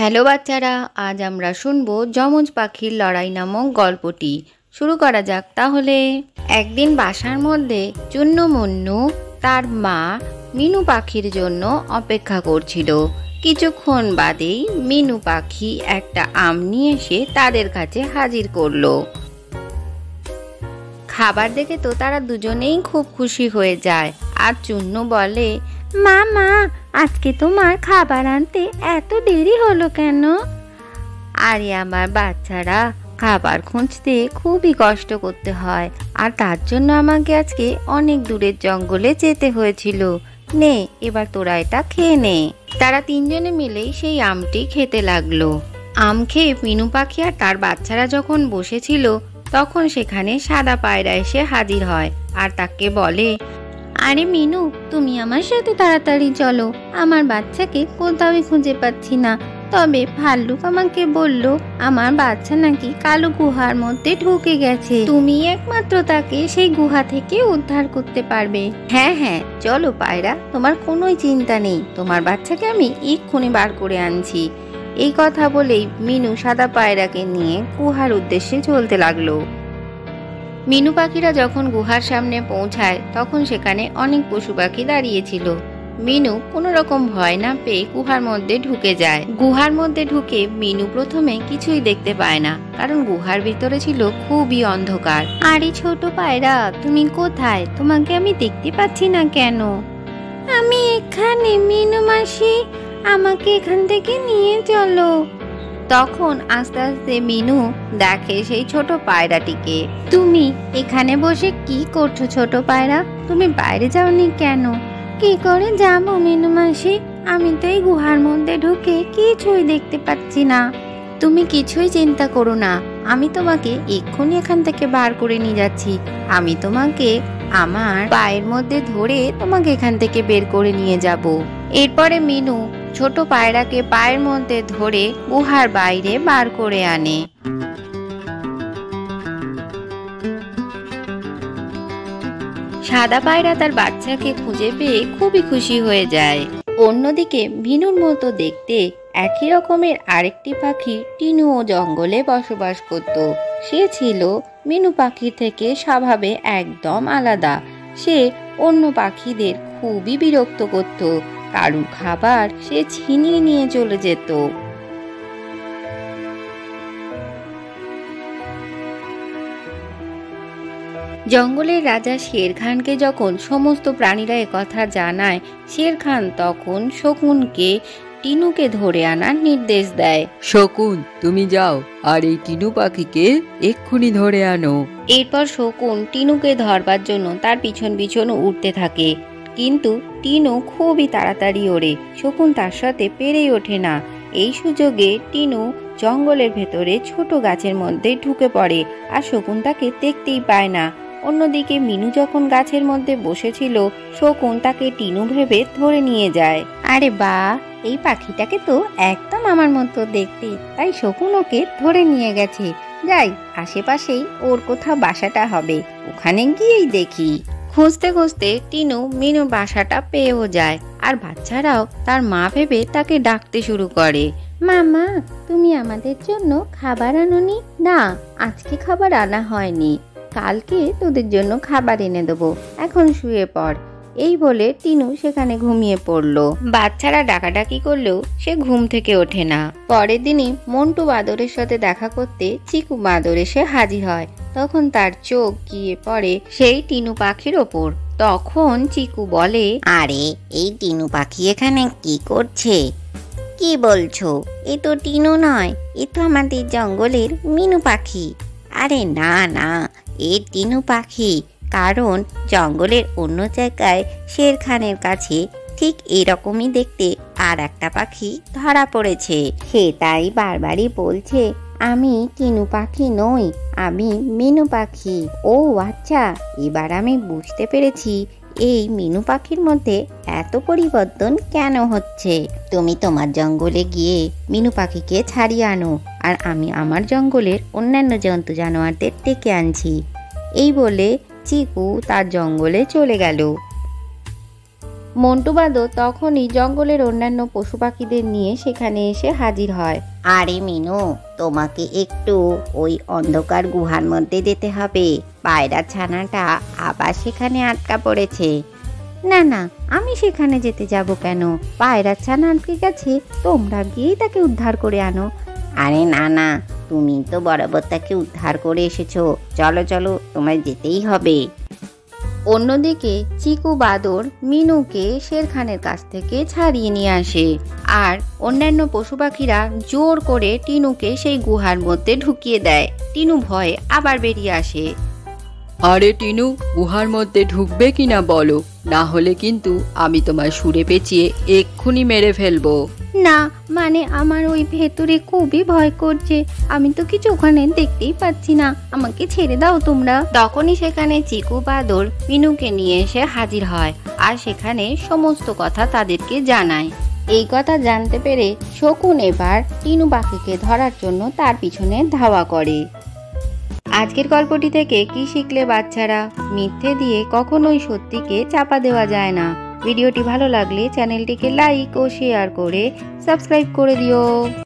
Hello বাচ্চারা, আজ আমরা শুনবো যমজ পাখির লড়াই নামক গল্পটি। শুরু করা যাক তাহলে। একদিন বাসার মধ্যে চুন্নু মুন্নু তার মা মিনু পাখির জন্য অপেক্ষা করছিল। কিছুক্ষণ বাদেই মিনু পাখি একটা আম নিয়ে এসে তাদের কাছে হাজির করলো। খাবার দেখে তো তারা দুজনেই খুব খুশি হয়ে যায়। আর চুন্নু বলে, মা মা, আজকে তোমার খাবার আনতে এত দেরি হলো কেন? আরে আমার বাচ্চারা, খাবার খুঁজতে খুবই কষ্ট করতে হয়, আর তার জন্য আমাকে আজকে অনেক দূরের জঙ্গলে যেতে হয়েছিল। নে, এবার তোরা এটা খেয়ে নে। তারা তিনজনে মিলেই সেই আমটি খেতে লাগলো। আম খেয়ে মিনু পাখি আর তার বাচ্চারা যখন বসেছিল, তখন সেখানে সাদা পায়রা এসে হাজির হয় আর তাকে বলে, আরে মিনু, তুমি আমার সাথে তাড়াতাড়ি চলো, আমার বাচ্চাকে কোথাও খুঁজে পাচ্ছি না। তবে ভাল্লুক আমাকে বলল আমার বাচ্চা নাকি কালো গুহার মধ্যে ঢুকে গেছে, তুমি একমাত্র তাকে সেই গুহা থেকে উদ্ধার করতে পারবে। হ্যাঁ হ্যাঁ, চলো পায়রা, তোমার কোনোই চিন্তা নেই, তোমার বাচ্চাকে আমি এক্ষুনি বার করে আনছি। এই কথা বলেই মিনু সাদা পায়রাকে নিয়ে গুহার উদ্দেশ্যে চলতে লাগলো। মিনু পাখিরা যখন গুহার সামনে পৌঁছায়, তখন সেখানে অনেক পশু পাখি দাঁড়িয়েছিল। মিনু কোনো রকম ভয় না পেয়ে গুহার মধ্যে ঢুকে যায়। গুহার মধ্যে ঢুকে মিনু প্রথমে কিছুই দেখতে পায় না, কারণ গুহার ভিতরে ছিল খুবই অন্ধকার। আরে ছোট পায়রা, তুমি কোথায়? তোমাকে আমি দেখতে পাচ্ছি না কেন? আমি এখানে মিনু মাসি, আমাকে এখান থেকে নিয়ে চলো। তখন আস্তে আস্তে মিনু দেখে সেই ছোট পায়রাটিকে। তুমি এখানে বসে কি করছো ছোট পায়রা? তুমি বাইরে যাওনি কেন? কি করে যাবো মিনু মাসি, আমি তো এই গুহার মধ্যে ঢুকে কিছুই দেখতে পাচ্ছি না। তুমি কিছুই চিন্তা করো না, আমি তোমাকে এক্ষুনি এখান থেকে বার করে নিয়ে যাচ্ছি। আমি তোমাকে আমার পায়ের মধ্যে ধরে তোমাকে এখান থেকে বের করে নিয়ে যাব। এরপরে মিনু ছোট পায়রাকে পায়ের মধ্যে ধরে গুহার বাইরে বার করে আনে। সাদা পায়রা তার বাচ্চাকে খুঁজে পেয়ে খুবই খুশি হয়ে যায়। অন্যদিকে মিনুর মতো দেখতে একই রকমের আরেকটি পাখি টিনুও জঙ্গলে বসবাস করত। সে ছিল মিনু পাখি থেকে স্বভাবে একদম আলাদা। সে অন্য পাখিদের খুবই বিরক্ত করত, কারুর খাবার সে ছিনিয়ে নিয়ে চলে যেত। জঙ্গলের রাজা শের খানকে যখন সমস্ত প্রাণীরা একথা জানায়, শের খান তখন শকুনকে টিনুকে ধরে আনার নির্দেশ দেয়। শকুন, তুমি যাও আর এই টিনু পাখিকে এক্ষুনি ধরে আনো। এরপর শকুন টিনুকে ধরবার জন্য তার পিছন পিছন উঠতে থাকে, কিন্তু টিনু খুবই তাড়াতাড়ি ওড়ে। শকুন তার সাথে পেরেই ওঠে না। এই সুযোগে টিনু জঙ্গলের ভেতরে ছোট গাছের মধ্যে ঢুকে পড়ে, আর শকুন তাকে দেখতেই পায় না। অন্যদিকে মিনু যখন গাছের মধ্যে বসেছিল, শকুন তাকে টিনু ভেবে ধরে নিয়ে যায়। আরে বাহ, এই পাখিটাকে তো একদম আমার মতো দেখতে, তাই শকুন ওকে ধরে নিয়ে গেছে। যাই, আশেপাশেই ওর কোথাও বাসাটা হবে, ওখানে গিয়েই দেখি। খুঁজতে খুঁজতে টিনু মিনুর বাসাটা পেয়েও যায়, আর বাচ্চারাও তার মা ভেবে তাকে ডাকতে শুরু করে। মামা, তুমি আমাদের জন্য খাবার আনোনি? না, আজকে খাবার আনা হয়নি, কালকে তোদের জন্য খাবার এনে দেবো, এখন শুয়ে পড়। এই বলে টিনু সেখানে ঘুমিয়ে পড়লো। বাচ্চারা ডাকাডাকি করলেও সে ঘুম থেকে ওঠে না। পরের দিনই মন্টু বাদরের সাথে দেখা করতে চিকু বাদর এসে হাজির হয়। তখন তার চোখ গিয়ে পড়ে সেই টিনু পাখির ওপর। তখন চিকু বলে, আরে এই টিনু পাখি এখানে কি করছে? কি বলছো? এ তো টিনু নয়, এ তো আমাদের জঙ্গলের মিনু পাখি। আরে না না, এ টিনু পাখি, কারণ জঙ্গলের অন্য জায়গায় শের খানের কাছে ঠিক এরকমই দেখতে আর একটা পাখি ধরা পড়েছে। সে তাই বারবারই বলছে আমি টিনু পাখি নই, আমি মিনু পাখি। ও আচ্ছা, এবার আমি বুঝতে পেরেছি এই মিনু পাখির মধ্যে এত পরিবর্তন কেন হচ্ছে। তুমি তোমার জঙ্গলে গিয়ে মিনু পাখিকে ছাড়িয়ে আনো, আর আমি আমার জঙ্গলের অন্যান্য জন্তু জানোয়ারদের ডেকে আনছি। এই বলে চিকু তার জঙ্গলে চলে গেল। মন্টু বাঁদর তখনই জঙ্গলের অন্যান্য পশু পাখিদের নিয়ে সেখানে এসে হাজির হয়। আরে মিনু, তোমাকে একটু ওই অন্ধকার গুহার মধ্যে যেতে হবে। পায়রা ছানাটা আবার সেখানে আটকা পড়েছে। না না, আমি সেখানে যেতে যাব কেন? পায়রার ছানা আটকে গেছে, তোমরা গিয়েই তাকে উদ্ধার করে আনো। আরে না না, তুমি তো বরাবর তাকে উদ্ধার করে এসেছো, চলো চলো, তোমায় যেতেই হবে। অন্যদিকে চিকু বাঁদর মিনুকে শেরখানের কাছ থেকে ছাড়িয়ে নিয়ে আসে, আর অন্যান্য পশু পাখিরা জোর করে টিনুকে সেই গুহার মধ্যে ঢুকিয়ে দেয়। টিনু ভয়ে আবার বেরিয়ে আসে। আরে টিনু, গুহার মধ্যে ঢুকবে কিনা বলো, না হলে কিন্তু আমি তোমার সুরে পেঁচিয়ে এক্ষুনি মেরে ফেলবো। না মানে আমার ওই ভেতরে খুবই ভয় করছে, আমি তো কিছু ওখানে দেখতেই পাচ্ছি না, আমাকে ছেড়ে দাও তোমরা। তখনই সেখানে চিকু বাঁদর মিনুকে নিয়ে এসে হাজির হয়, আর সেখানে সমস্ত কথা তাদেরকে জানায়। এই কথা জানতে পেরে শকুন এবার টিনু পাখিকে ধরার জন্য তার পিছনে ধাওয়া করে। আজকের গল্পটি থেকে কি শিখলে বাচ্চারা? মিথ্যে দিয়ে কখনোই সত্যিকে চাপা দেওয়া যায় না। ভিডিওটি ভালো লাগলে চ্যানেলটিকে লাইক ও শেয়ার করে সাবস্ক্রাইব করে দিও।